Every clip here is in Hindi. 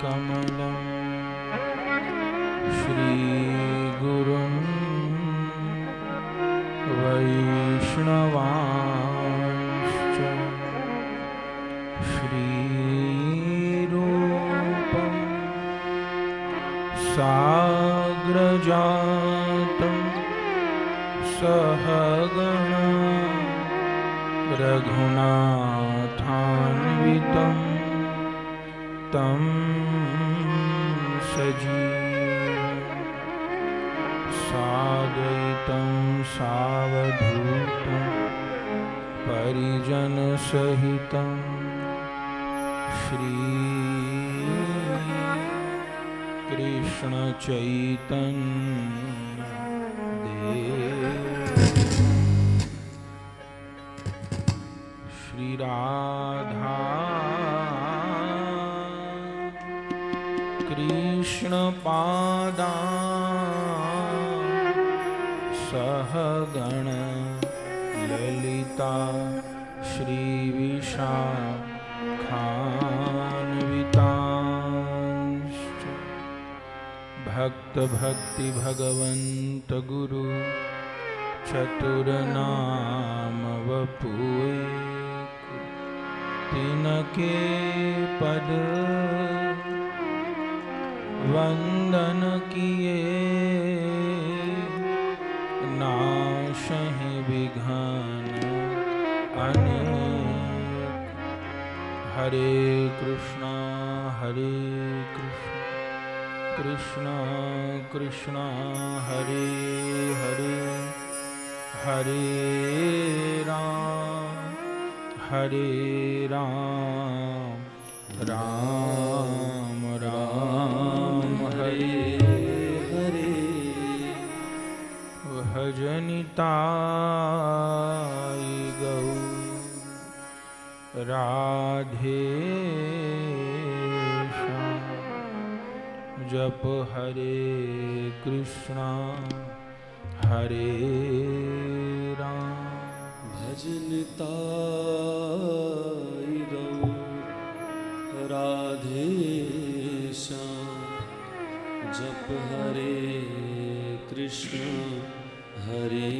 कमलं श्रीगुरुं वैष्णवांश्च श्रीरूपं साग्रजातं सहगणा रघुनाथान्वितं तं सजीवं साद्वैतं सावधूतं परिजनसहितं श्रीकृष्णचैतन्य श्री राधा कृष्ण पादा सहगण ललिता श्री विशाखान्वितांश्च भक्त भक्ति भगवंत गुरु चतुर्नाम वपुए तिनके पद वंदन किए नाशहि विघ्न अनेक। हरे कृष्णा कृष्णा कृष्णा हरे हरे हरे राम राम राम हरे हरे। भजनिताय गौर राधे श्याम जप हरे कृष्णा हरे राम। भजनिताय गौर राधे श्याम जप हरे कृष्ण हरे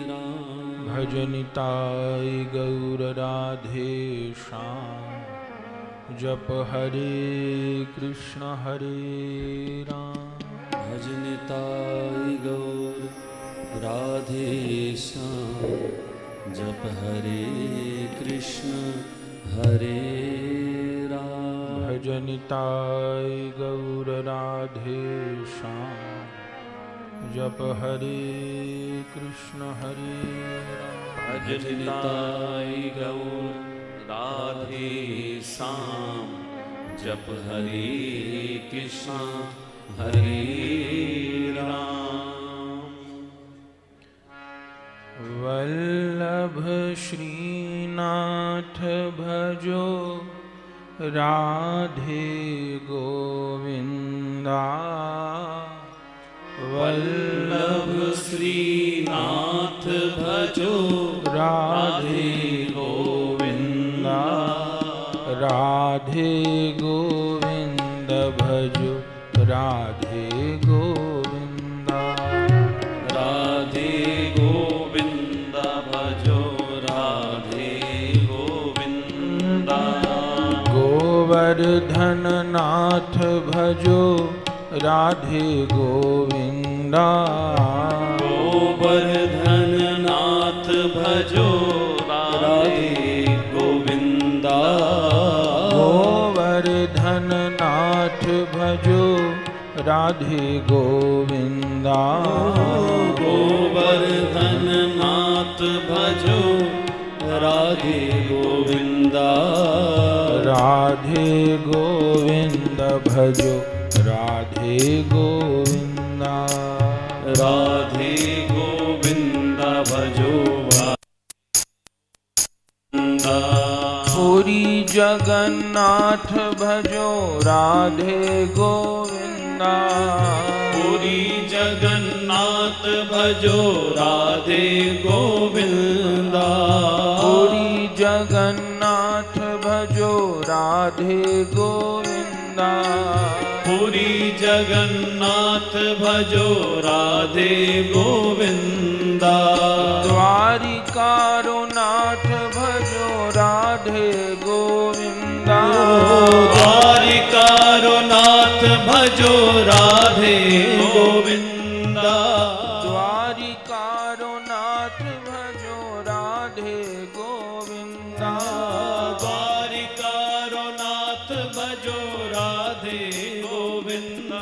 राम। भजनिताय गौर राधे श्याम जप हरे कृष्ण हरे राम। भजनिताय गौर राधे श्याम जप हरे कृष्ण हरे राम। भजनिताय गौर राधे श्याम जप हरे कृष्ण हरे राम। भजनिताय गौर राधे श्याम जप हरे कृष्ण हरे राम। वल्लभ श्रीनाथ भजो राधे गोविंदा। वल्लभ श्रीनाथ भजो राधे गोविंदा। राधे गोविंद भजो राधे गोविंदा। राधे गोविंद भजो राधे गोविंदा। गोवर्धन नाथ भजो राधे गोविंदा। गोवर्धन नाथ भजो राधे गोविंदा। गोवर्धन नाथ भजो राधे गोविंदा। गोवर्धन नाथ भजो राधे गोविंदा। राधे गोविंद भजो राधे गोविंदा। राधे गोविंद भजो गोविंदा। पुरी जगन्नाथ भजो राधे गोविंदा। पुरी जगन्नाथ भजो राधे गोविंदा। पुरी जगन्नाथ भजो राधे गोविंदा। गोविंदा पुरी जगन्नाथ भजो राधे गोविंदा द्वारिकारो नाथ भजो राधे गोविंदा द्वारिकारो नाथ भजो राधे गोविंदा द्वारिकारो नाथ भजो राधे गोविंदा द्वारिकारो नाथ भजो राधे गोविंदा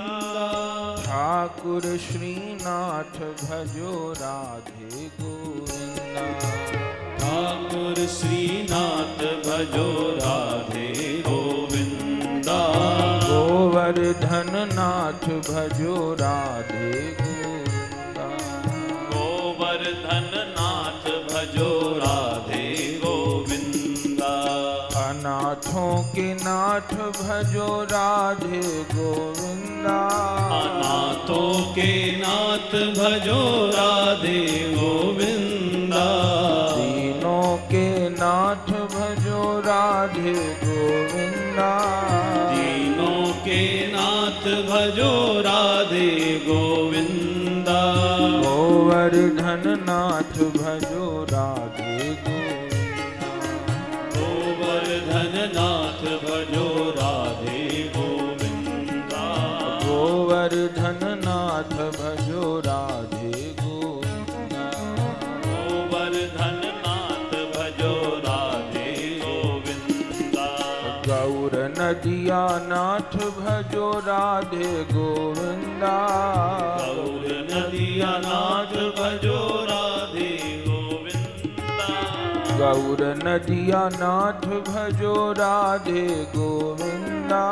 ठाकुर श्रीनाथ भजो राधे गोविंदा ठाकुर श्रीनाथ भजो राधे गोविंदा गोवर्धन नाथ भजो राधे गोविंदा गोवर्धन नाथ भजो राधे गोविंदा अनाथों के नाथ भजो राधे गोविंदा अनाथों के नाथ भजो राधे गोविंदा दीनों के नाथ भजो राधे गोविंदा दीनों के नाथ भजो राधे गोविंदा गोवर्धन नाथ भजो राधे गोविंदा गोवर्धन नाथ भजो राधे गोविंदा गोवर्धन नाथ भजो राधे गोविंदा गोवर्धन नाथ भजो राधे गोविंदा गौर नदिया नाथ भजो राधे गोविंदा गौर नदिया नाथ भजो राधे गोविंदा गौर नदिया नाथ भजो राधे गोविंदा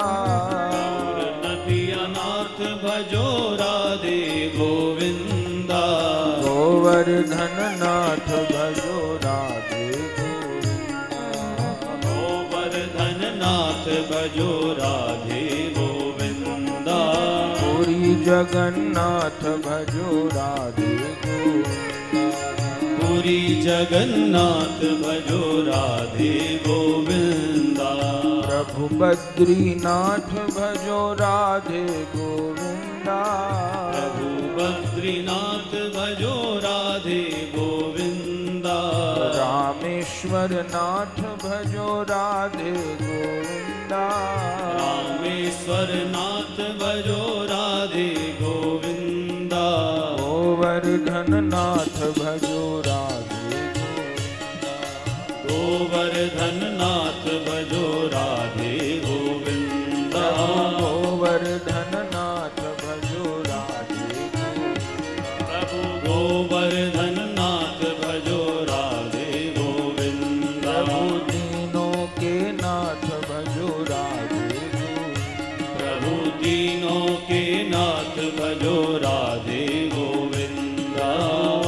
गौर नदिया नाथ भजो राधे गोविंदा गोवर्धन नाथ भजो राधे गोविंदा गोवर्धन नाथ भजो राधे गोविंदा पुरी जगन्नाथ भजो राधे गोविंदा पुरी जगन्नाथ भजो राधे गोविंदा प्रभु बद्रीनाथ भजो राधे गोविंदा प्रभु बद्रीनाथ भजो राधे गोविंदा रामेश्वर नाथ भजो राधे गोविंदा रामेश्वर नाथ भजो राधे गोविंदा गोवर्धन नाथ भजो राधे गोविंदा गोवर्धन नाथ भजो राधे गोविंदा गोवर्धन नाथ भजो राधे गोविंदा प्रभु गोवर्धन नाथ भजो राधे गोविंदा प्रभु दीनों के नाथ भजो राधे गोविंदा प्रभु दीनों के नाथ भजो राधे गोविंदा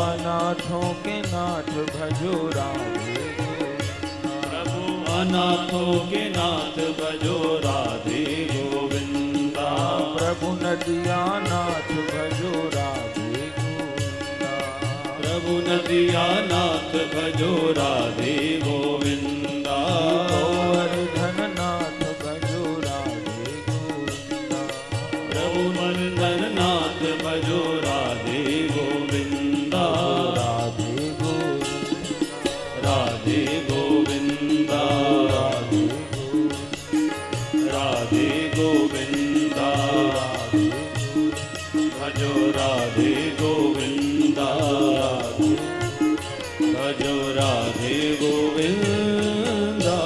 अनाथों के नाथ भजो राधे गोविंदा प्रभु अनाथों के नाथ भजो राधे गोविंदा प्रभु नदिया नाथ भजो राधे गोविंदा प्रभु नदिया नाथ भजो राधे गोविंदा गोवर्धन नाथ भजो राधे गोविंदा प्रभु वर्धन नाथ भजो राधे गोविंदा राधे गोविंदा राधे गोविंदा राधे गोविंदा भजो राधे गोविंदा भजो राधे गोविंदा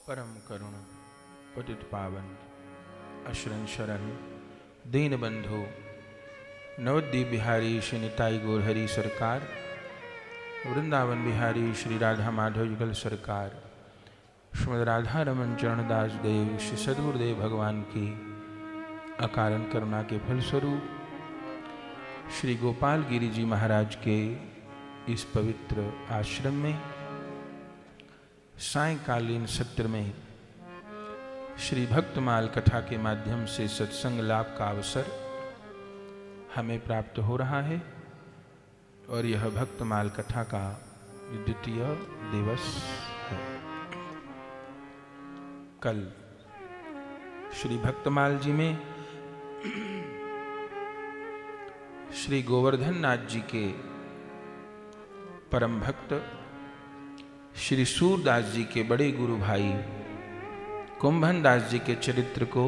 परम करुण पतित पावन अशरण शरण दीन बंधु नवद्वीप बिहारी श्री निताई गौरहरि सरकार, वृंदावन बिहारी श्री राधा माधव युगल सरकार, श्रीमद राधा रमन चरणदास देव श्री सद्गुरुदेव भगवान की अकारण करुणा के फलस्वरूप श्री गोपाल गिरी जी महाराज के इस पवित्र आश्रम में सायंकालीन सत्र में श्री भक्तमाल कथा के माध्यम से सत्संग लाभ का अवसर हमें प्राप्त हो रहा है और यह भक्तमाल कथा का द्वितीय दिवस है। कल श्री भक्तमाल जी में श्री गोवर्धन नाथ जी के परम भक्त श्री सूरदास जी के बड़े गुरु भाई कुंभन दास जी के चरित्र को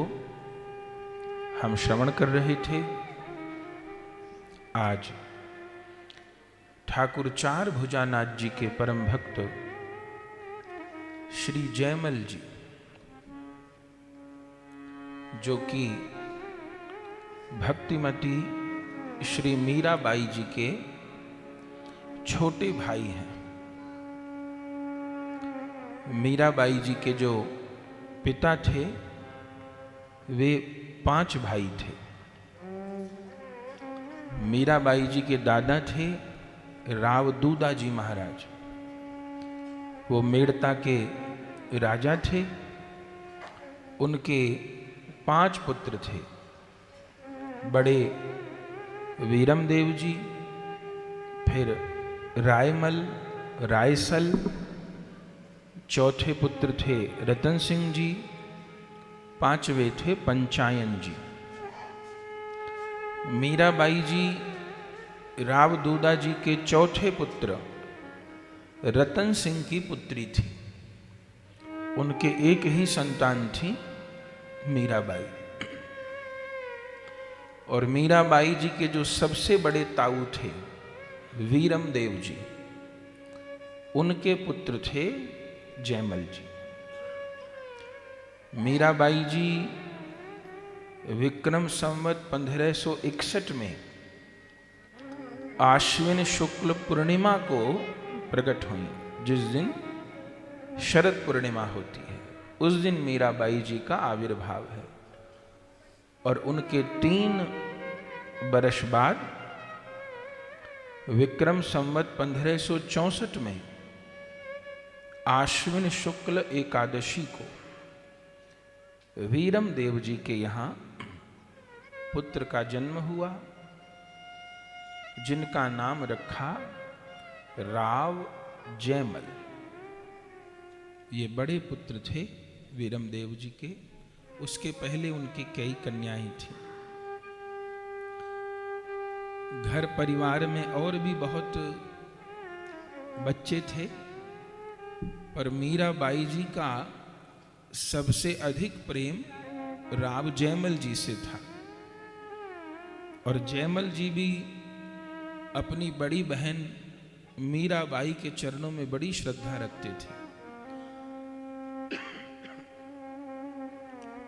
हम श्रवण कर रहे थे। आज ठाकुर चार भुजानाथ जी के परम भक्त श्री जयमल जी, जो कि भक्तिमती श्री मीराबाई जी के छोटे भाई हैं। मीराबाई जी के जो पिता थे वे 5 भाई थे। मीराबाई जी के दादा थे राव दूदा जी महाराज, वो मेड़ता के राजा थे। उनके 5 पुत्र थे। बड़े वीरमदेव जी, फिर रायमल, रायसल, चौथे पुत्र थे रतन सिंह जी, 5वें थे पंचायन जी। मीराबाई जी राव दूदा जी के चौथे पुत्र रतन सिंह की पुत्री थी। उनके एक ही संतान थी मीराबाई। और मीराबाई जी के जो सबसे बड़े ताऊ थे वीरमदेव जी, उनके पुत्र थे जयमल जी। मीराबाई जी विक्रम संवत 1561 में आश्विन शुक्ल पूर्णिमा को प्रकट हुई। जिस दिन शरद पूर्णिमा होती है उस दिन मीराबाई जी का आविर्भाव है। और उनके 3 बरस बाद विक्रम संवत 1564 में आश्विन शुक्ल एकादशी को वीरमदेव जी के यहाँ पुत्र का जन्म हुआ, जिनका नाम रखा राव जयमल। ये बड़े पुत्र थे वीरमदेव जी के। उसके पहले उनकी कई कन्याएं थी। घर परिवार में और भी बहुत बच्चे थे, पर मीराबाई जी का सबसे अधिक प्रेम राव जयमल जी से था। और जयमल जी भी अपनी बड़ी बहन मीराबाई के चरणों में बड़ी श्रद्धा रखते थे।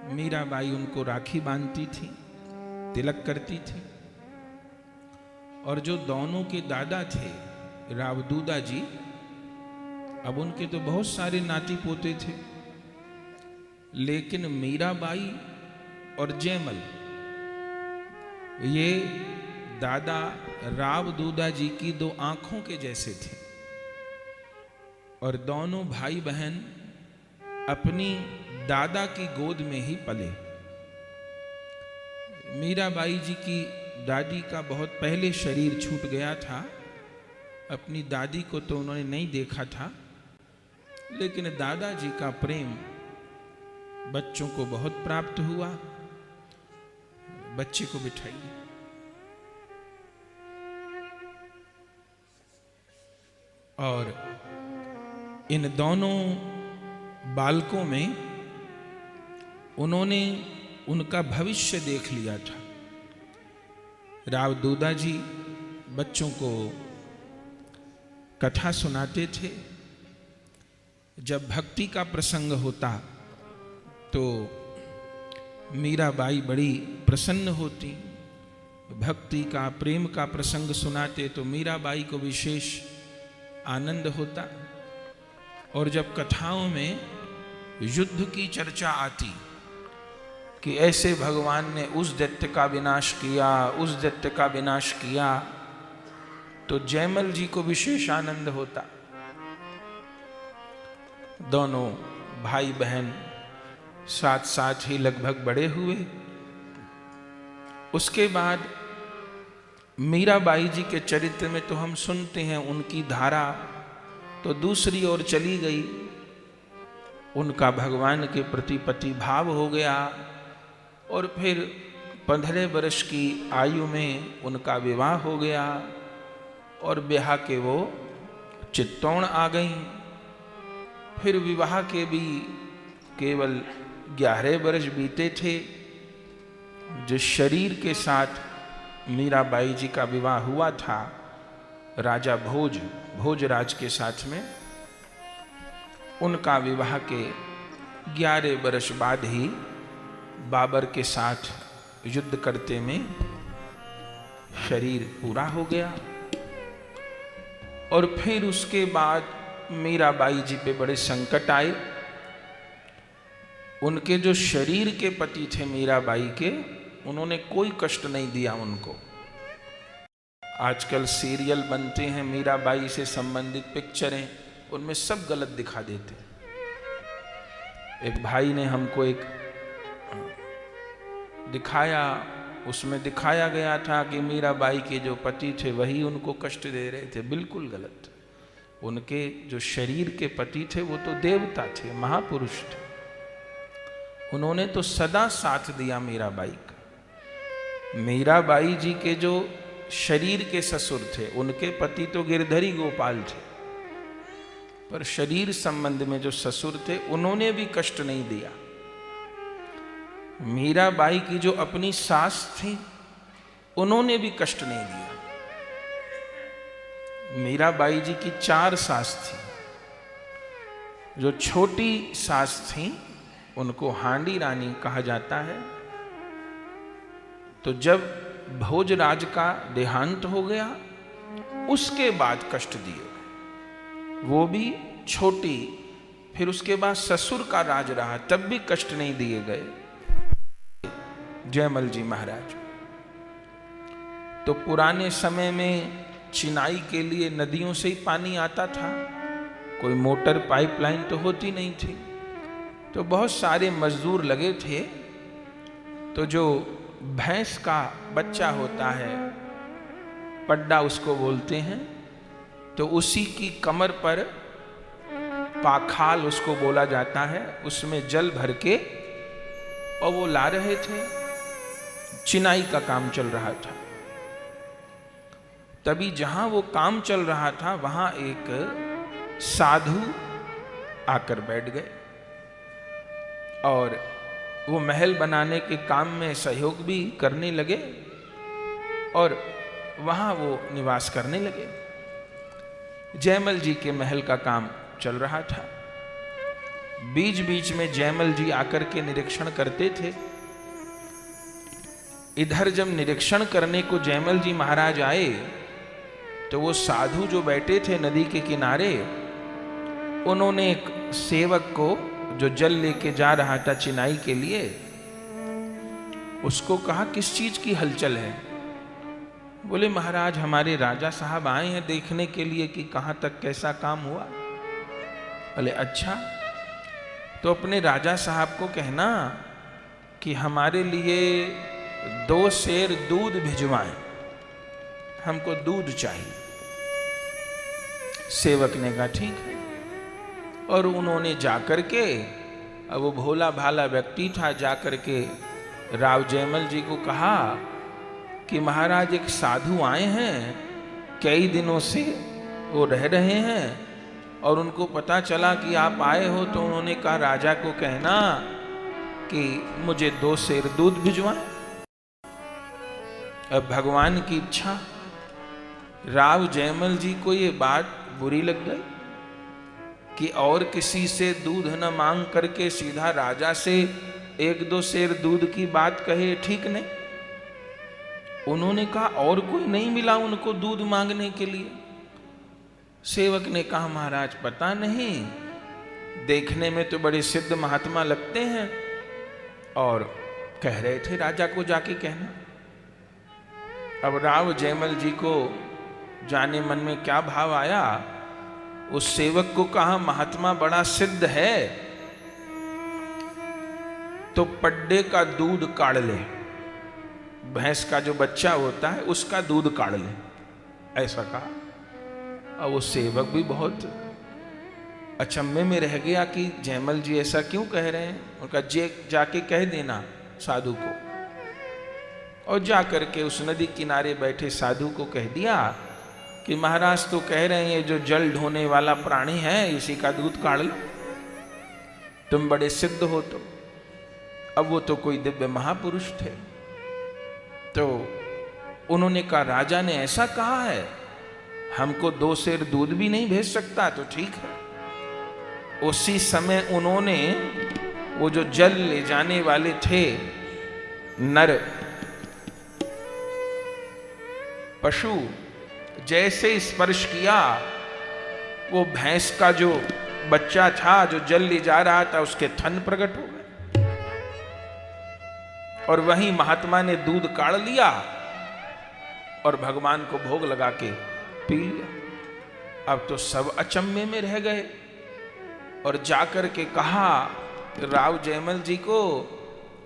मीराबाई उनको राखी बांधती थी, तिलक करती थी। और जो दोनों के दादा थे राव दूदा जी, अब उनके तो बहुत सारे नाती पोते थे, लेकिन मीराबाई और जयमल ये दादा राव दूदा जी की 2 आंखों के जैसे थे। और दोनों भाई बहन अपनी दादा की गोद में ही पले। मीराबाई जी की दादी का बहुत पहले शरीर छूट गया था। अपनी दादी को तो उन्होंने नहीं देखा था, लेकिन दादाजी का प्रेम बच्चों को बहुत प्राप्त हुआ। बच्चे को बिठाइए। और इन दोनों बालकों में उन्होंने उनका भविष्य देख लिया था। राव दूदा जी बच्चों को कथा सुनाते थे। जब भक्ति का प्रसंग होता तो मीराबाई बड़ी प्रसन्न होती। भक्ति का, प्रेम का प्रसंग सुनाते तो मीराबाई को विशेष आनंद होता। और जब कथाओं में युद्ध की चर्चा आती कि ऐसे भगवान ने उस दैत्य का विनाश किया, उस दैत्य का विनाश किया, तो जयमल जी को विशेष आनंद होता। दोनों भाई बहन साथ साथ ही लगभग बड़े हुए। उसके बाद मीराबाई जी के चरित्र में तो हम सुनते हैं उनकी धारा तो दूसरी ओर चली गई। उनका भगवान के प्रति पति भाव हो गया और फिर 15 वर्ष की आयु में उनका विवाह हो गया और ब्याह के वो चित्तौड़ आ गई। फिर विवाह के भी केवल 11 वर्ष बीते थे। जिस शरीर के साथ मीराबाई जी का विवाह हुआ था राजा भोजराज के साथ में, उनका विवाह के 11 वर्ष बाद ही बाबर के साथ युद्ध करते में शरीर पूरा हो गया। और फिर उसके बाद मीराबाई जी पे बड़े संकट आए। उनके जो शरीर के पति थे मीराबाई के, उन्होंने कोई कष्ट नहीं दिया उनको। आजकल सीरियल बनते हैं मीराबाई से संबंधित पिक्चरें, उनमें सब गलत दिखा देते। एक भाई ने हमको एक दिखाया, उसमें दिखाया गया था कि मीराबाई के जो पति थे वही उनको कष्ट दे रहे थे। बिल्कुल गलत। उनके जो शरीर के पति थे वो तो देवता थे, महापुरुष थे। उन्होंने तो सदा साथ दिया मीराबाई का। मीराबाई जी के जो शरीर के ससुर थे, उनके पति तो गिरधरी गोपाल थे, पर शरीर संबंध में जो ससुर थे उन्होंने भी कष्ट नहीं दिया। मीराबाई की जो अपनी सास थी उन्होंने भी कष्ट नहीं दिया। मीराबाई जी की 4 सास थी। जो छोटी सास थी उनको हांडी रानी कहा जाता है। तो जब भोजराज का देहांत हो गया उसके बाद कष्ट दिए, वो भी छोटी। फिर उसके बाद ससुर का राज रहा, तब भी कष्ट नहीं दिए गए। जयमल जी महाराज तो पुराने समय में चिनाई के लिए नदियों से ही पानी आता था, कोई मोटर पाइपलाइन तो होती नहीं थी। तो बहुत सारे मजदूर लगे थे। तो जो भैंस का बच्चा होता है, पड्डा उसको बोलते हैं, तो उसी की कमर पर पाखाल उसको बोला जाता है, उसमें जल भर के और वो ला रहे थे। चिनाई का काम चल रहा था। तभी जहां वो काम चल रहा था वहां एक साधु आकर बैठ गए और वो महल बनाने के काम में सहयोग भी करने लगे और वहां वो निवास करने लगे। जयमल जी के महल का काम चल रहा था। बीच बीच में जयमल जी आकर के निरीक्षण करते थे। इधर जब निरीक्षण करने को जयमल जी महाराज आए तो वो साधु जो बैठे थे नदी के किनारे, उन्होंने एक सेवक को जो जल लेके जा रहा था चिनाई के लिए, उसको कहा किस चीज की हलचल है? बोले महाराज हमारे राजा साहब आए हैं देखने के लिए कि कहां तक कैसा काम हुआ। बोले अच्छा, तो अपने राजा साहब को कहना कि हमारे लिए 2 सेर दूध भिजवाएं, हमको दूध चाहिए। सेवक ने कहा ठीक है। और उन्होंने जाकर के, अब वो भोला भाला व्यक्ति था, जाकर के राव जयमल जी को कहा कि महाराज एक साधु आए हैं, कई दिनों से वो रह रहे हैं और उनको पता चला कि आप आए हो, तो उन्होंने कहा राजा को कहना कि मुझे 2 सेर दूध भिजवाएं। अब भगवान की इच्छा, राव जयमल जी को ये बात बुरी लग गई कि और किसी से दूध न मांग करके सीधा राजा से 1-2 सेर दूध की बात कहे, ठीक नहीं। उन्होंने कहा और कोई नहीं मिला उनको दूध मांगने के लिए। सेवक ने कहा महाराज पता नहीं, देखने में तो बड़े सिद्ध महात्मा लगते हैं, और कह रहे थे राजा को जाके कहना। अब राव जयमल जी को जाने मन में क्या भाव आया, उस सेवक को कहा महात्मा बड़ा सिद्ध है तो पड्डे का दूध काढ़ ले, भैंस का जो बच्चा होता है उसका दूध काढ़ ले, ऐसा कहा। और वो सेवक भी बहुत अचंभे में रह गया कि जयमल जी ऐसा क्यों कह रहे हैं। उनका जाके कह देना साधु को। और जाकर के उस नदी किनारे बैठे साधु को कह दिया कि महाराज तो कह रहे हैं ये जो जल ढोने वाला प्राणी है इसी का दूध काढ़ लो, तुम बड़े सिद्ध हो। तो अब वो तो कोई दिव्य महापुरुष थे। तो उन्होंने कहा राजा ने ऐसा कहा है, हमको 2 सेर दूध भी नहीं भेज सकता, तो ठीक है। उसी समय उन्होंने वो जो जल ले जाने वाले थे नर पशु, जैसे स्पर्श किया वो भैंस का जो बच्चा था जो जल ले जा रहा था उसके थन प्रकट हो गए और वहीं महात्मा ने दूध काढ़ लिया और भगवान को भोग लगा के पी लिया। अब तो सब अचंभे में रह गए और जाकर के कहा राव जयमल जी को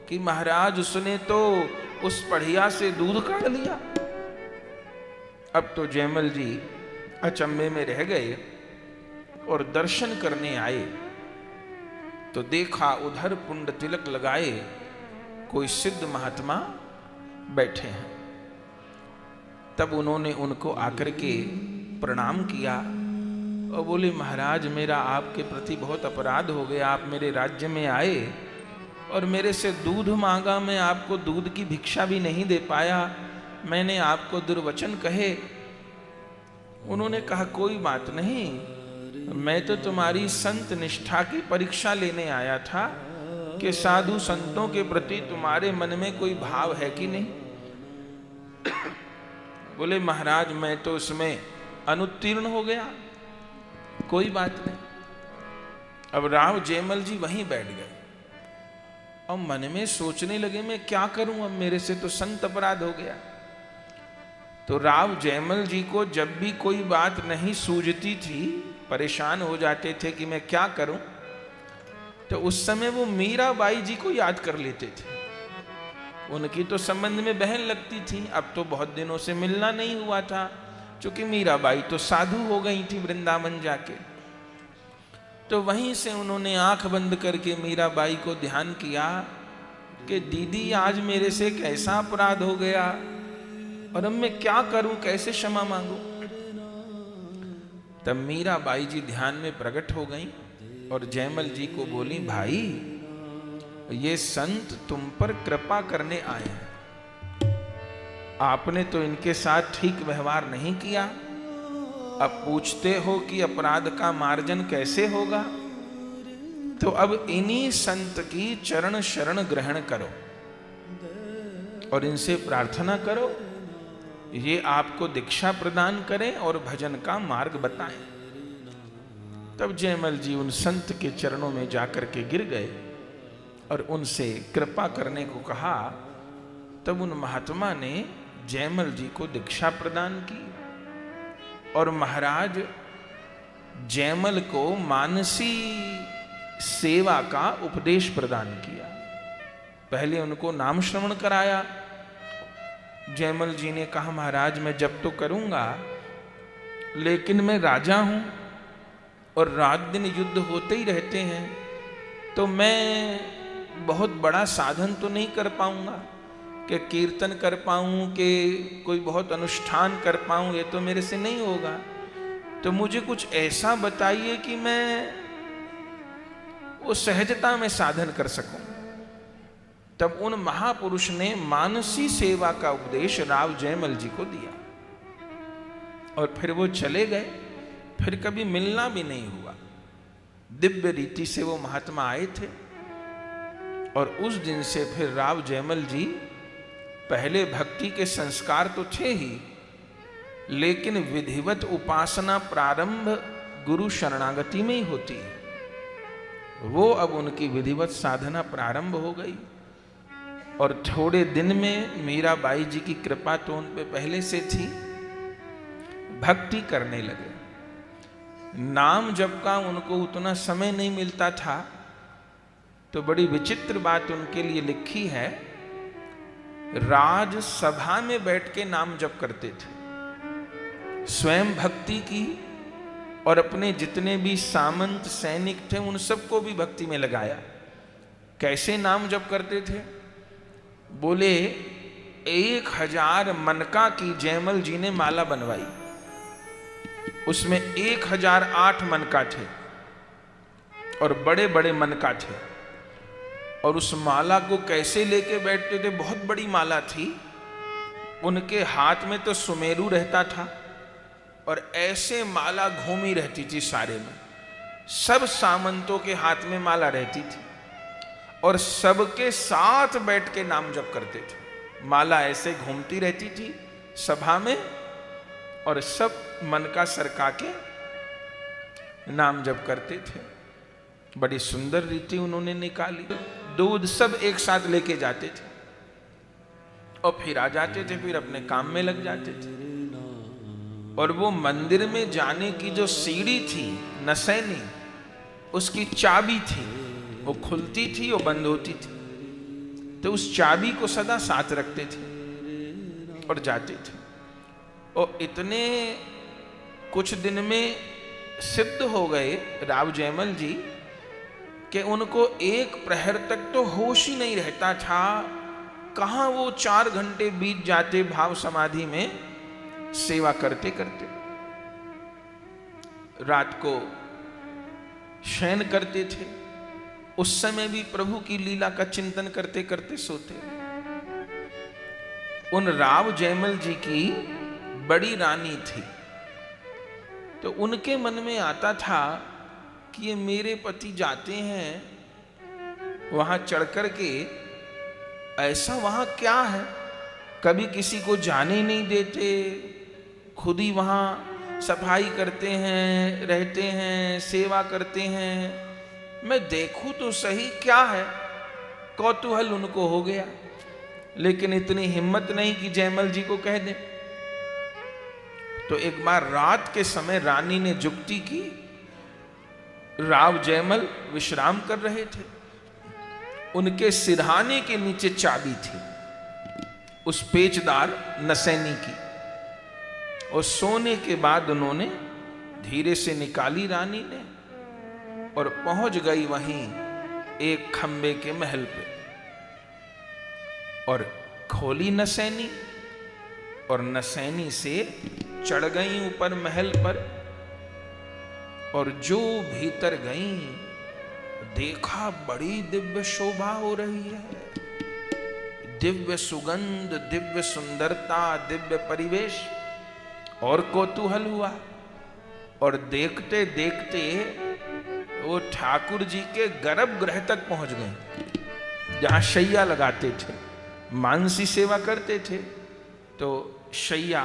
कि महाराज उसने तो उस बढ़िया से दूध काढ़ लिया। अब तो जयमल जी अचंभे में रह गए और दर्शन करने आए तो देखा उधर पुंड तिलक लगाए कोई सिद्ध महात्मा बैठे हैं। तब उन्होंने उनको आकर के प्रणाम किया और बोले महाराज मेरा आपके प्रति बहुत अपराध हो गया, आप मेरे राज्य में आए और मेरे से दूध मांगा, मैं आपको दूध की भिक्षा भी नहीं दे पाया, मैंने आपको दुर्वचन कहे। उन्होंने कहा कोई बात नहीं, मैं तो तुम्हारी संत निष्ठा की परीक्षा लेने आया था कि साधु संतों के प्रति तुम्हारे मन में कोई भाव है कि नहीं। बोले महाराज मैं तो उसमें अनुत्तीर्ण हो गया, कोई बात नहीं। अब राव जयमल जी वहीं बैठ गए और मन में सोचने लगे मैं क्या करूं, अब मेरे से तो संत अपराध हो गया। तो राव जयमल जी को जब भी कोई बात नहीं सूझती थी, परेशान हो जाते थे कि मैं क्या करूं, तो उस समय वो मीराबाई जी को याद कर लेते थे। उनकी तो संबंध में बहन लगती थी, अब तो बहुत दिनों से मिलना नहीं हुआ था, क्योंकि मीराबाई तो साधु हो गई थी वृंदावन जाके। तो वहीं से उन्होंने आंख बंद करके मीराबाई को ध्यान किया कि दीदी आज मेरे से कैसा अपराध हो गया और अब मैं क्या करूं, कैसे क्षमा मांगू। तब मीराबाई जी ध्यान में प्रकट हो गई और जयमल जी को बोली भाई ये संत तुम पर कृपा करने आए हैं, आपने तो इनके साथ ठीक व्यवहार नहीं किया, अब पूछते हो कि अपराध का मार्जन कैसे होगा। तो अब इन्हीं संत की चरण शरण ग्रहण करो और इनसे प्रार्थना करो ये आपको दीक्षा प्रदान करें और भजन का मार्ग बताएं। तब जयमल जी उन संत के चरणों में जाकर के गिर गए और उनसे कृपा करने को कहा। तब उन महात्मा ने जयमल जी को दीक्षा प्रदान की और महाराज जयमल को मानसी सेवा का उपदेश प्रदान किया। पहले उनको नाम श्रवण कराया। जयमल जी ने कहा महाराज मैं जब तो करूंगा, लेकिन मैं राजा हूं और रात दिन युद्ध होते ही रहते हैं, तो मैं बहुत बड़ा साधन तो नहीं कर पाऊंगा कि कीर्तन कर पाऊं कि कोई बहुत अनुष्ठान कर पाऊं, ये तो मेरे से नहीं होगा। तो मुझे कुछ ऐसा बताइए कि मैं वो सहजता में साधन कर सकूं। तब उन महापुरुष ने मानसी सेवा का उपदेश राव जयमल जी को दिया और फिर वो चले गए। फिर कभी मिलना भी नहीं हुआ। दिव्य रीति से वो महात्मा आए थे और उस दिन से फिर राव जयमल जी, पहले भक्ति के संस्कार तो थे ही, लेकिन विधिवत उपासना प्रारंभ गुरु शरणागति में ही होती है। वो अब उनकी विधिवत साधना प्रारंभ हो गई और थोड़े दिन में मीराबाई जी की कृपा तो उन पे पहले से थी, भक्ति करने लगे। नाम जप का उनको उतना समय नहीं मिलता था, तो बड़ी विचित्र बात उनके लिए लिखी है, राज सभा में बैठ के नाम जप करते थे। स्वयं भक्ति की और अपने जितने भी सामंत सैनिक थे उन सबको भी भक्ति में लगाया। कैसे नाम जप करते थे? बोले 1000 मनका की जयमल जी ने माला बनवाई, उसमें 1008 मनका थे और बड़े बड़े मनका थे। और उस माला को कैसे लेके बैठते थे? बहुत बड़ी माला थी, उनके हाथ में तो सुमेरु रहता था और ऐसे माला घूमी रहती थी सारे में। सब सामंतों के हाथ में माला रहती थी और सबके साथ बैठ के नाम जप करते थे। माला ऐसे घूमती रहती थी सभा में और सब मन का सरका के नाम जप करते थे। बड़ी सुंदर रीति उन्होंने निकाली। दूध सब एक साथ लेके जाते थे और फिर आ जाते थे, फिर अपने काम में लग जाते थे। और वो मंदिर में जाने की जो सीढ़ी थी नसैनी, उसकी चाबी थी, वो खुलती थी और बंद होती थी। तो उस चाबी को सदा साथ रखते थे और जाते थे। और इतने कुछ दिन में सिद्ध हो गए राव जयमल जी कि उनको एक प्रहर तक तो होश ही नहीं रहता था। कहां वो 4 घंटे बीत जाते भाव समाधि में सेवा करते करते। रात को शयन करते थे, उस समय भी प्रभु की लीला का चिंतन करते करते सोते। उन राव जयमल जी की बड़ी रानी थी, तो उनके मन में आता था कि ये मेरे पति जाते हैं वहां चढ़ कर के, ऐसा वहां क्या है? कभी किसी को जाने नहीं देते, खुद ही वहां सफाई करते हैं, रहते हैं, सेवा करते हैं। मैं देखूं तो सही क्या है। कौतूहल उनको हो गया, लेकिन इतनी हिम्मत नहीं कि जयमल जी को कह दें। तो एक बार रात के समय रानी ने जुक्ति की। राव जयमल विश्राम कर रहे थे, उनके सिरहाने के नीचे चाबी थी उस पेचदार नसैनी की। और सोने के बाद उन्होंने धीरे से निकाली रानी ने और पहुंच गई वहीं एक खंबे के महल पे और खोली नसैनी और नसैनी से चढ़ गई ऊपर महल पर। और जो भीतर गई देखा बड़ी दिव्य शोभा हो रही है, दिव्य सुगंध, दिव्य सुंदरता, दिव्य परिवेश। और कौतूहल हुआ और देखते देखते वो ठाकुर जी के गर्भगृह तक पहुंच गए, जहां शैया लगाते थे। मानसी सेवा करते थे तो शैया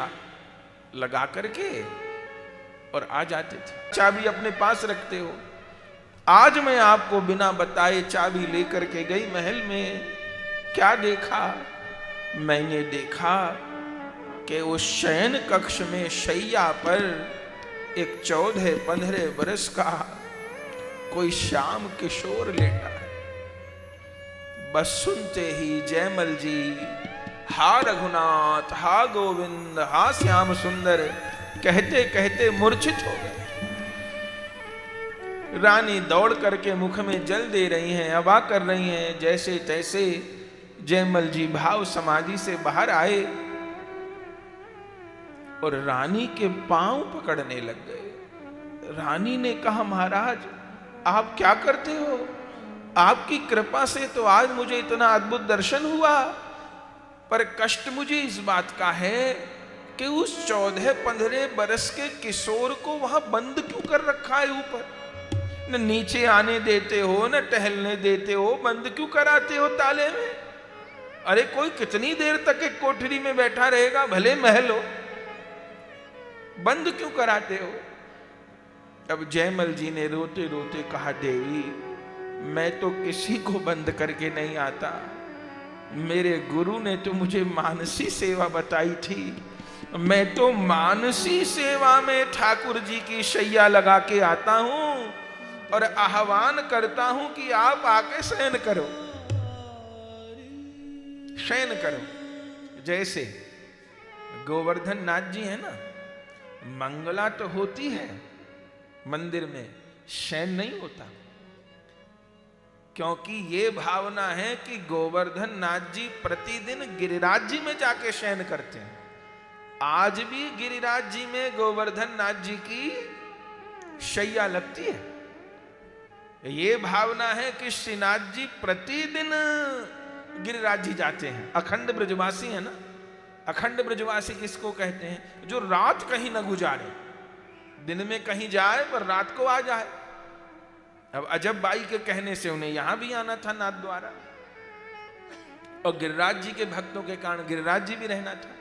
लगा करके और आ जाते थे। चाबी अपने पास रखते हो। आज मैं आपको बिना बताए चाबी लेकर के गई महल में। क्या देखा? मैंने देखा कि उस शयन कक्ष में शैया पर एक 14-15 बरस का कोई श्याम किशोर लेटा है। बस सुनते ही जयमल जी हा रघुनाथ, हा गोविंद, हा श्याम सुंदर कहते कहते मूर्छित हो गए। रानी दौड़ करके मुख में जल दे रही हैं, अबा कर रही हैं। जैसे तैसे जयमल जी भाव समाधि से बाहर आए और रानी के पांव पकड़ने लग गए। रानी ने कहा, महाराज आप क्या करते हो? आपकी कृपा से तो आज मुझे इतना अद्भुत दर्शन हुआ, पर कष्ट मुझे इस बात का है कि उस 14-15 बरस के किशोर को वहां बंद क्यों कर रखा है ऊपर? न नीचे आने देते हो, न टहलने देते हो, बंद क्यों कराते हो ताले में? अरे कोई कितनी देर तक एक कोठरी में बैठा रहेगा, भले महल हो, बंद क्यों कराते हो? अब जयमल जी ने रोते रोते कहा, देवी मैं तो किसी को बंद करके नहीं आता। मेरे गुरु ने तो मुझे मानसी सेवा बताई थी। मैं तो मानसी सेवा में ठाकुर जी की शैया लगा के आता हूं और आह्वान करता हूं कि आप आके शयन करो, शयन करो। जैसे गोवर्धन नाथ जी है ना, मंगला तो होती है मंदिर में शयन नहीं होता, क्योंकि ये भावना है कि गोवर्धन नाथ जी प्रतिदिन गिरिराज जी में जाके शयन करते हैं। आज भी गिरिराज जी में गोवर्धन नाथ जी की शैया लगती है। ये भावना है कि श्रीनाथ जी प्रतिदिन गिरिराज जी जाते हैं। अखंड ब्रजवासी है ना। अखंड ब्रजवासी किसको कहते हैं? जो रात कहीं न गुजारे, दिन में कहीं जाए पर रात को आ जाए। अब अजब बाई के कहने से उन्हें यहां भी आना था नाथ द्वारा, और गिरिराज जी के भक्तों के कारण गिरिराज जी भी रहना था।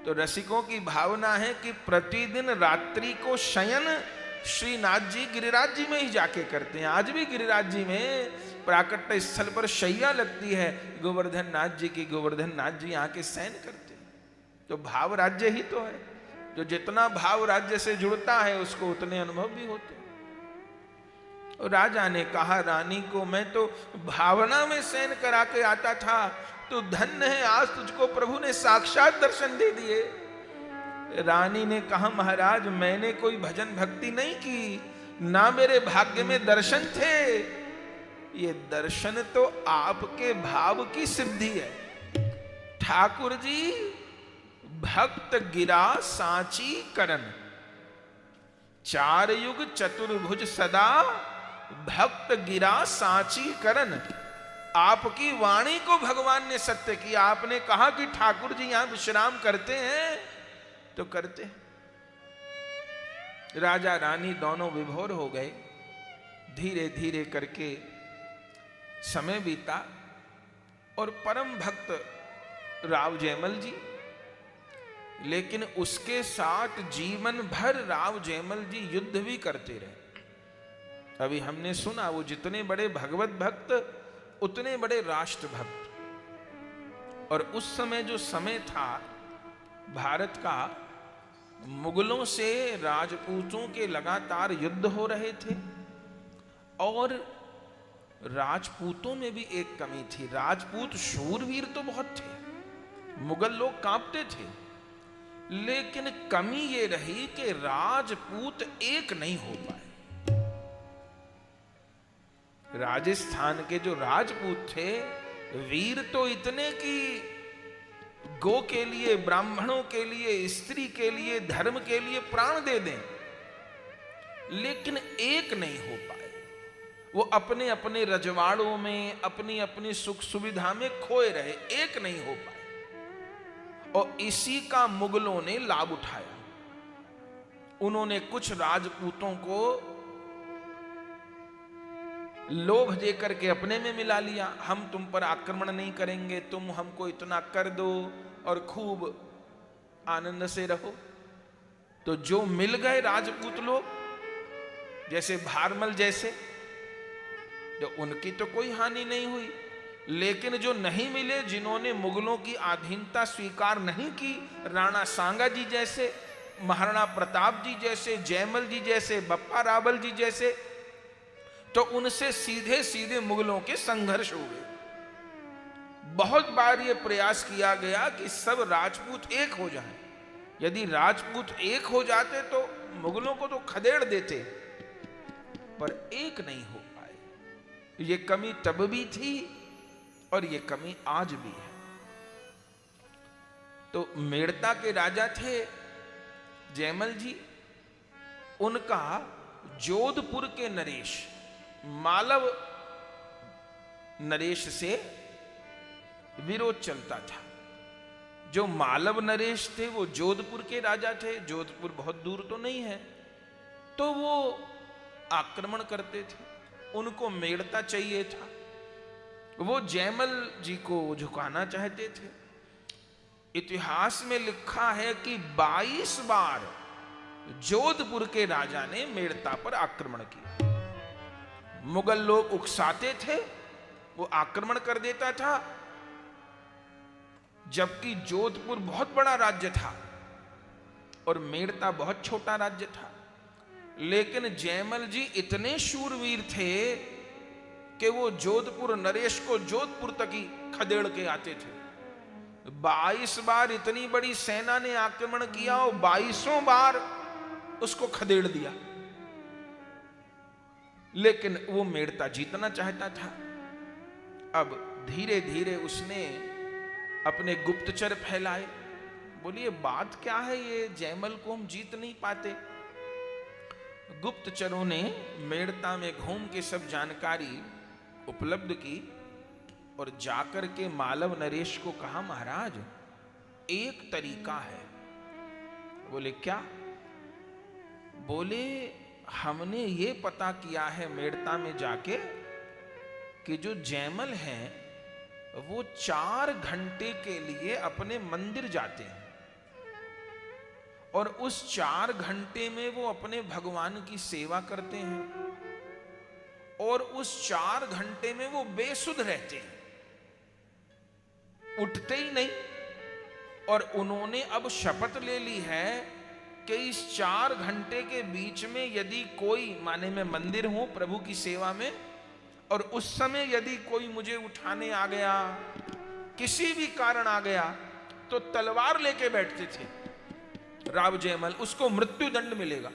तो रसिकों की भावना है कि प्रतिदिन रात्रि को शयन श्रीनाथ जी गिरिराज जी में ही जाके करते हैं। आज भी गिरिराज जी में प्राकट्य स्थल पर शैया लगती है गोवर्धन नाथ जी की। गोवर्धन नाथ जी आके शयन करते हैं। तो भाव राज्य ही तो है। जो जितना भाव राज्य से जुड़ता है उसको उतने अनुभव भी होते हैं। और राजा ने कहा रानी को, मैं तो भावना में शयन करा के आता था, तो धन्य है आज तुझको प्रभु ने साक्षात दर्शन दे दिए। रानी ने कहा महाराज मैंने कोई भजन भक्ति नहीं की, ना मेरे भाग्य में दर्शन थे। ये दर्शन तो आपके भाव की सिद्धि है। ठाकुर जी भक्त गिरा सांची करन, चार युग चतुर्भुज सदा भक्त गिरा सांची करन। आपकी वाणी को भगवान ने सत्य किया। आपने कहा कि ठाकुर जी यहां विश्राम करते हैं तो करते हैं। राजा रानी दोनों विभोर हो गए। धीरे धीरे करके समय बीता और परम भक्त राव जयमल जी, लेकिन उसके साथ जीवन भर राव जयमल जी युद्ध भी करते रहे। अभी हमने सुना वो जितने बड़े भगवत भक्त उतने बड़े राष्ट्र भक्त। और उस समय जो समय था भारत का, मुगलों से राजपूतों के लगातार युद्ध हो रहे थे। और राजपूतों में भी एक कमी थी। राजपूत शूरवीर तो बहुत थे, मुगल लोग कांपते थे, लेकिन कमी ये रही कि राजपूत एक नहीं हो पाए। राजस्थान के जो राजपूत थे वीर तो इतने कि गो के लिए, ब्राह्मणों के लिए, स्त्री के लिए, धर्म के लिए प्राण दे दें, लेकिन एक नहीं हो पाए। वो अपने अपने रजवाड़ों में अपनी अपनी सुख सुविधा में खोए रहे, एक नहीं हो पाए। और इसी का मुगलों ने लाभ उठाया। उन्होंने कुछ राजपूतों को लोभ दे करके अपने में मिला लिया। हम तुम पर आक्रमण नहीं करेंगे, तुम हमको इतना कर दो और खूब आनंद से रहो। तो जो मिल गए राजपूत लोग, जैसे भारमल जैसे, जो उनकी तो कोई हानि नहीं हुई, लेकिन जो नहीं मिले, जिन्होंने मुगलों की अधीनता स्वीकार नहीं की, राणा सांगा जी जैसे, महाराणा प्रताप जी जैसे, जयमल जी जैसे, बप्पा रावल जी जैसे, तो उनसे सीधे सीधे मुगलों के संघर्ष हो गए। बहुत बार यह प्रयास किया गया कि सब राजपूत एक हो जाएं। यदि राजपूत एक हो जाते तो मुगलों को तो खदेड़ देते, पर एक नहीं हो पाए। ये कमी तब भी थी और ये कमी आज भी है। तो मेड़ता के राजा थे जयमल जी, उनका जोधपुर के नरेश मालव नरेश से विरोध चलता था। जो मालव नरेश थे वो जोधपुर के राजा थे। जोधपुर बहुत दूर तो नहीं है, तो वो आक्रमण करते थे। उनको मेड़ता चाहिए था। वो जयमल जी को झुकाना चाहते थे। इतिहास में लिखा है कि 22 बार जोधपुर के राजा ने मेड़ता पर आक्रमण किया। मुगल लोग उकसाते थे, वो आक्रमण कर देता था, जबकि जोधपुर बहुत बड़ा राज्य था और मेड़ता बहुत छोटा राज्य था। लेकिन जयमल जी इतने शूरवीर थे कि वो जोधपुर नरेश को जोधपुर तक ही खदेड़ के आते थे। 22 बार इतनी बड़ी सेना ने आक्रमण किया और 22 बार उसको खदेड़ दिया। लेकिन वो मेड़ता जीतना चाहता था। अब धीरे धीरे उसने अपने गुप्तचर फैलाए। बोलिए बात क्या है, ये जयमल को हम जीत नहीं पाते। गुप्तचरों ने मेड़ता में घूम के सब जानकारी उपलब्ध की और जाकर के मालव नरेश को कहा, महाराज एक तरीका है। बोले क्या? बोले हमने ये पता किया है मेड़ता में जाके कि जो जयमल हैं वो 4 घंटे के लिए अपने मंदिर जाते हैं और उस 4 घंटे में वो अपने भगवान की सेवा करते हैं और उस 4 घंटे में वो बेसुध रहते हैं, उठते ही नहीं। और उन्होंने अब शपथ ले ली है कि इस 4 घंटे के बीच में यदि कोई, माने मैं मंदिर हूं प्रभु की सेवा में, और उस समय यदि कोई मुझे उठाने आ गया, किसी भी कारण आ गया, तो तलवार लेके बैठते थे राव जयमल, उसको मृत्यु दंड मिलेगा।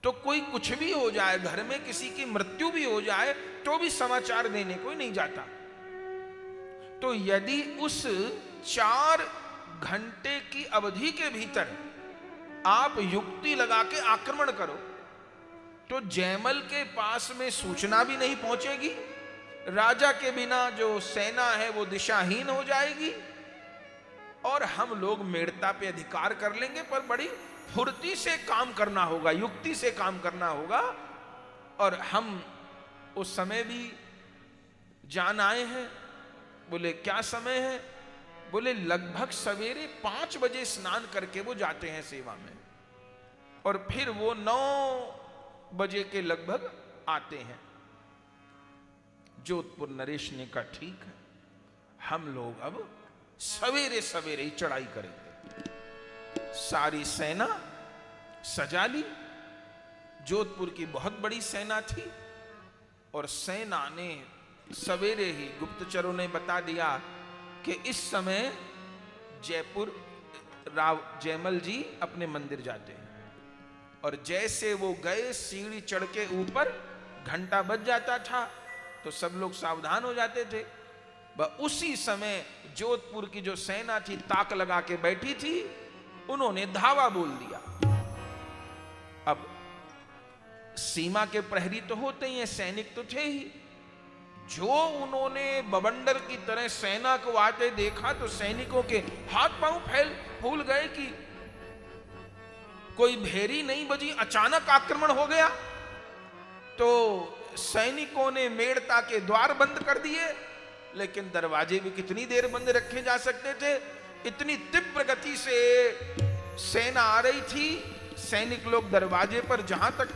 तो कोई कुछ भी हो जाए, घर में किसी की मृत्यु भी हो जाए, तो भी समाचार देने कोई नहीं जाता। तो यदि उस 4 घंटे की अवधि के भीतर आप युक्ति लगा के आक्रमण करो तो जयमल के पास में सूचना भी नहीं पहुंचेगी, राजा के बिना जो सेना है वो दिशाहीन हो जाएगी और हम लोग मेड़ता पे अधिकार कर लेंगे। पर बड़ी फुर्ती से काम करना होगा, युक्ति से काम करना होगा। और हम उस समय भी जान आए हैं। बोले क्या समय है? बोले लगभग सवेरे 5 बजे स्नान करके वो जाते हैं सेवा में और फिर वो 9 बजे के लगभग आते हैं। जोधपुर नरेश ने कहा ठीक है, हम लोग अब सवेरे सवेरे ही चढ़ाई करेंगे। सारी सेना सजा ली। जोधपुर की बहुत बड़ी सेना थी और सेना ने सवेरे ही, गुप्तचरों ने बता दिया कि इस समय जयपुर राव जयमल जी अपने मंदिर जाते हैं। और जैसे वो गए, सीढ़ी चढ़ के ऊपर घंटा बज जाता था तो सब लोग सावधान हो जाते थे। उसी समय जोधपुर की जो सेना थी ताक लगा के बैठी थी, उन्होंने धावा बोल दिया। अब सीमा के प्रहरी तो होते ही हैं, सैनिक तो थे ही। जो उन्होंने बवंडर की तरह सेना को आते देखा तो सैनिकों के हाथ पांव फूल गए कि कोई भेरी नहीं बजी, अचानक आक्रमण हो गया। तो सैनिकों ने मेड़ता के द्वार बंद कर दिए, लेकिन दरवाजे भी कितनी देर बंद रखे जा सकते थे। इतनी तीव्र गति से सेना आ रही थी, सैनिक लोग दरवाजे पर जहां तक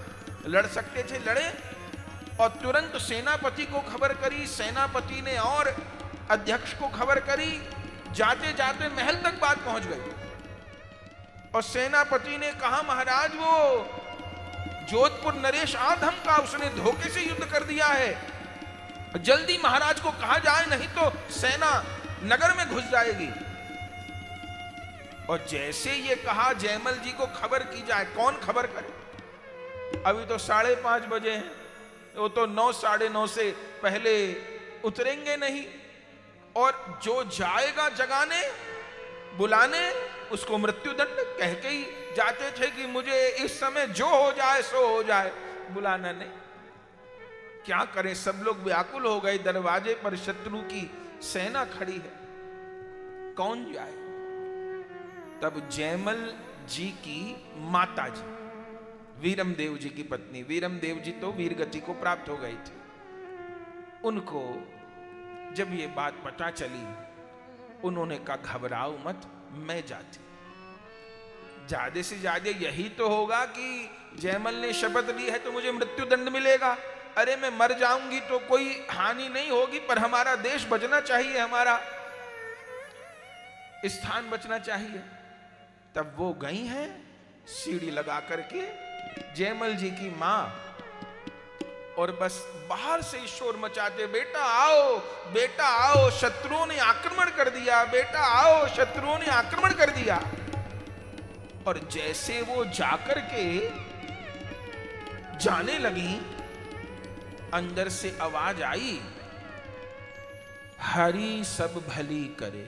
लड़ सकते थे लड़े और तुरंत सेनापति को खबर करी। सेनापति ने और अध्यक्ष को खबर करी। जाते जाते महल तक बात पहुंच गई और सेनापति ने कहा महाराज वो जोधपुर नरेश आधम का, उसने धोखे से युद्ध कर दिया है, जल्दी महाराज को कहा जाए नहीं तो सेना नगर में घुस जाएगी। और जैसे ये कहा जयमल जी को खबर की जाए, कौन खबर करे? अभी तो 5:30 बजे हैं, वो तो 9, 9:30 से पहले उतरेंगे नहीं। और जो जाएगा जगाने बुलाने उसको मृत्यु दंड कह के ही जाते थे कि मुझे इस समय जो हो जाए सो हो जाए, बुलाना नहीं। क्या करें, सब लोग व्याकुल हो गए। दरवाजे पर शत्रु की सेना खड़ी है, कौन जाए? तब जयमल जी की माता जी, वीरमदेव जी की पत्नी, वीरमदेव जी तो वीर गति को प्राप्त हो गई थी, उनको जब ये बात पता चली उन्होंने कहा घबराओ मत, मैं जाती। ज्यादा से ज्यादा यही तो होगा कि जयमल ने शपथ ली है तो मुझे मृत्यु दंड मिलेगा। अरे मैं मर जाऊंगी तो कोई हानि नहीं होगी, पर हमारा देश बचना चाहिए, हमारा स्थान बचना चाहिए। तब वो गई हैं सीढ़ी लगा करके जयमल जी की मां, और बस बाहर से शोर मचाते, बेटा आओ, बेटा आओ, शत्रुओं ने आक्रमण कर दिया, बेटा आओ, शत्रुओं ने आक्रमण कर दिया। और जैसे वो जाकर के जाने लगी अंदर से आवाज आई, हरि सब भली करे।